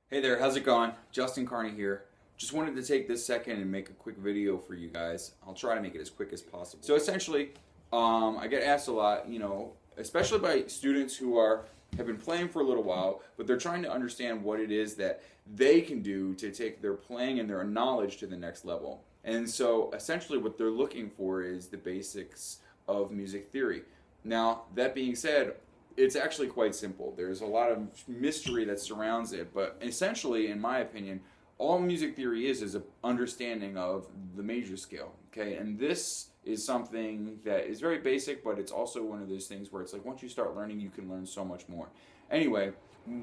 Hey there, how's it going? Justin Carney here. Just wanted to take this second and make a quick video for you guys. I'll try to make it as quick as possible. So essentially, I get asked a lot, especially by students who have been playing for a little while, but they're trying to understand what it is that they can do to take their playing and their knowledge to the next level. And so essentially what they're looking for is the basics of music theory. Now, that being said, it's actually quite simple. There's a lot of mystery that surrounds it, but essentially, in my opinion, all music theory is an understanding of the major scale, okay? And this is something that is very basic, but it's also one of those things where it's like once you start learning, you can learn so much more. Anyway,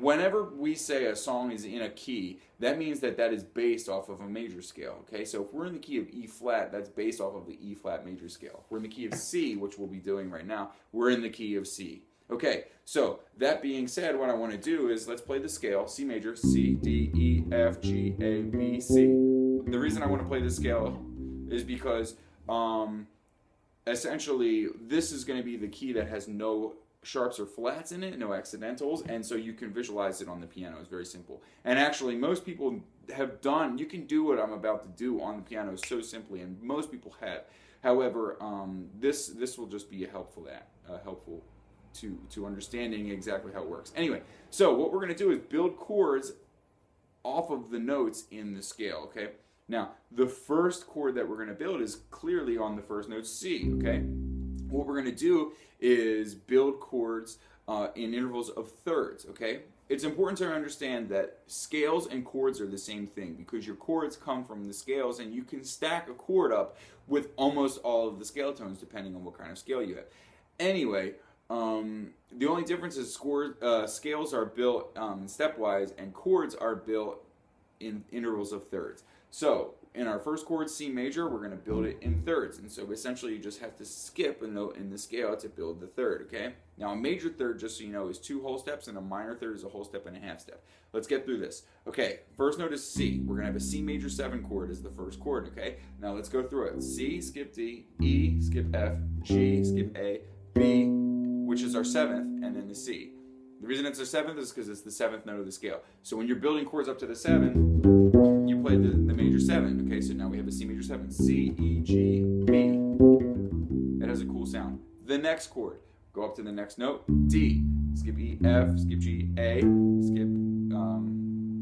whenever we say a song is in a key, that means that that is based off of a major scale, okay? So if we're in the key of E flat, that's based off of the E flat major scale. If we're in the key of C, which we'll be doing right now, we're in the key of C. Okay, so that being said, what I want to do is let's play the scale, C major, C, D, E, F, G, A, B, C. The reason I want to play this scale is because essentially this is going to be the key that has no sharps or flats in it, no accidentals, and so you can visualize it on the piano. It's very simple. And actually most people have done, you can do what I'm about to do on the piano so simply, and most people have. However, this will just be helpful to understanding exactly how it works. Anyway, so what we're going to do is build chords off of the notes in the scale, okay? Now, the first chord that we're going to build is clearly on the first note, C, okay? What we're going to do is build chords in intervals of thirds, okay? It's important to understand that scales and chords are the same thing because your chords come from the scales and you can stack a chord up with almost all of the scale tones depending on what kind of scale you have. Anyway, the only difference is scales are built stepwise and chords are built in intervals of thirds. So in our first chord, C major, we're going to build it in thirds. And so essentially you just have to skip a note in the scale to build the third, okay? Now a major third, just so you know, is 2 whole steps and a minor third is a whole step and a half step. Let's get through this. Okay, first note is C. We're going to have a C major 7 chord as the first chord, okay? Now let's go through it. C, skip D, E, skip F, G, skip A, B, which is our 7th, and then the C. The reason it's our 7th is because it's the 7th note of the scale. So when you're building chords up to the 7, you play the major 7. Okay, so now we have a C major 7. C, E, G, B. It has a cool sound. The next chord, go up to the next note, D. Skip E, F, skip G, A, skip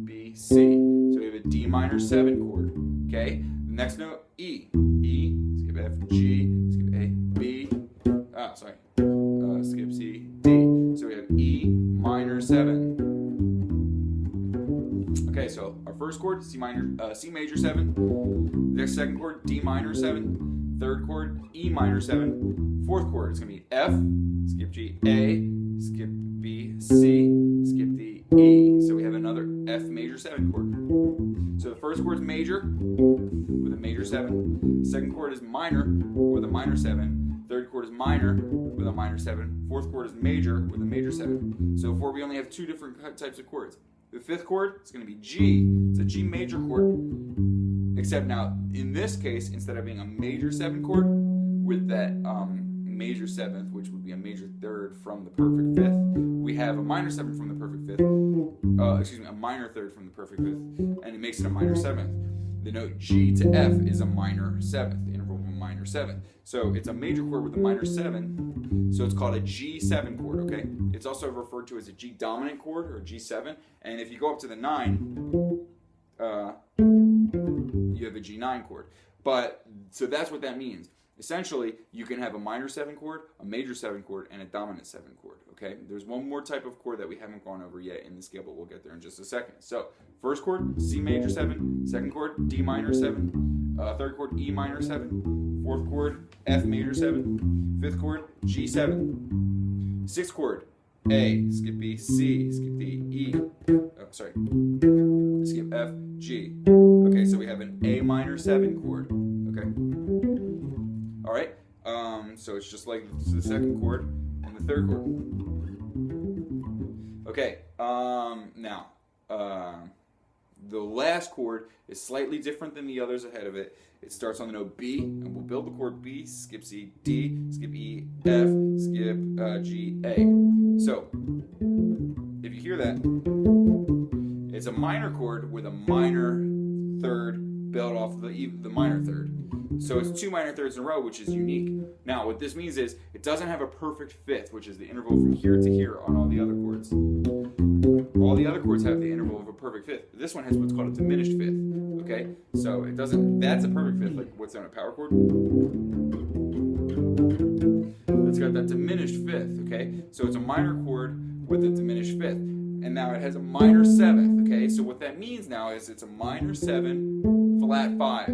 B, C. So we have a D minor 7 chord. Okay, the next note, E. E, skip F, G, skip A, B. Skip C, D. So we have E minor 7. Okay, so our first chord, C major 7. Next second chord, D minor 7. Third chord, E minor 7. Fourth chord, it's going to be F, skip G, A, skip B, C, skip D, E. So we have another F major 7 chord. So the first chord is major with a major 7. Second chord is minor with a minor 7. Third chord is minor with a minor 7. Fourth chord is major with a major 7. So far we only have 2 different types of chords. The fifth chord is going to be G. It's a G major chord. Except now, in this case, instead of being a major 7 chord, with that major 7th, which would be a major 3rd from the perfect 5th, we have a minor 7 from the perfect 5th. A minor 3rd from the perfect 5th, and it makes it a minor 7th. The note G to F is a minor 7th, interval of a minor 7th. So it's a major chord with a minor 7, so it's called a G7 chord, okay? It's also referred to as a G dominant chord, or G7, and if you go up to the 9, you have a G9 chord. So that's what that means. Essentially, you can have a minor 7 chord, a major 7 chord, and a dominant 7 chord, okay? There's one more type of chord that we haven't gone over yet in the scale, but we'll get there in just a second. So, first chord, C major 7. Second chord, D minor 7. Third chord, E minor 7. Fourth chord, F major 7. Fifth chord, G7. Sixth chord, A, skip B, C, skip D, E. Skip F, G. Okay, so we have an A minor 7 chord, okay? All right, so it's just like the second chord and the third chord. Okay, now, the last chord is slightly different than the others ahead of it. It starts on the note B, and we'll build the chord B, skip C, D, skip E, F, skip G, A. So, if you hear that, It's a minor chord with a minor third built off the minor third. So it's 2 minor thirds in a row, which is unique. Now, what this means is it doesn't have a perfect fifth, which is the interval from here to here on all the other chords. All the other chords have the interval of a perfect fifth. This one has what's called a diminished fifth. Okay, so it doesn't. That's a perfect fifth, like what's on a power chord. It's got that diminished fifth. Okay, so it's a minor chord with a diminished fifth, and now it has a minor seventh. Okay, so what that means now is it's a minor 7 flat 5.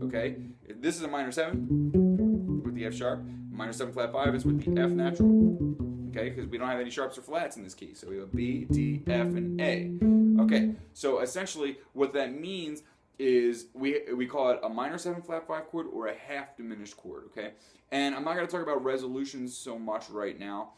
Okay, this is a minor 7 with the F sharp. Minor 7 flat 5 is with the F natural. Okay, because we don't have any sharps or flats in this key, so we have B, D, F, and A. Okay, so essentially what that means is we call it a minor 7 flat 5 chord or a half diminished chord. Okay, and I'm not going to talk about resolutions so much right now.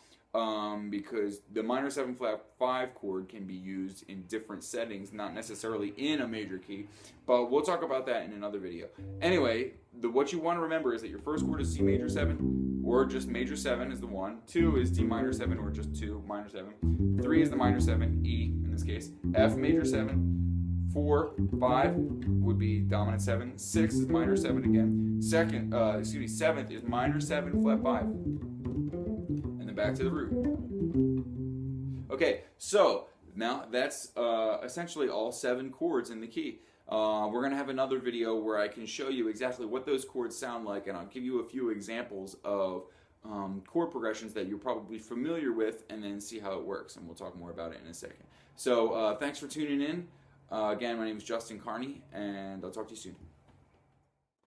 Because the minor 7 flat 5 chord can be used in different settings, not necessarily in a major key, but we'll talk about that in another video. Anyway, what you want to remember is that your first chord is C major 7, or just major 7 is the 1, 2 is D minor 7, or just 2 minor 7, 3 is the minor 7, E in this case, F major 7, 4, 5 would be dominant 7, 6 is minor 7 again, 7th is minor 7 flat 5. Back to the root. Okay, so now that's essentially all 7 chords in the key. We're going to have another video where I can show you exactly what those chords sound like, and I'll give you a few examples of chord progressions that you're probably familiar with, and then see how it works, and we'll talk more about it in a second. So thanks for tuning in. Again, my name is Justin Carney, and I'll talk to you soon.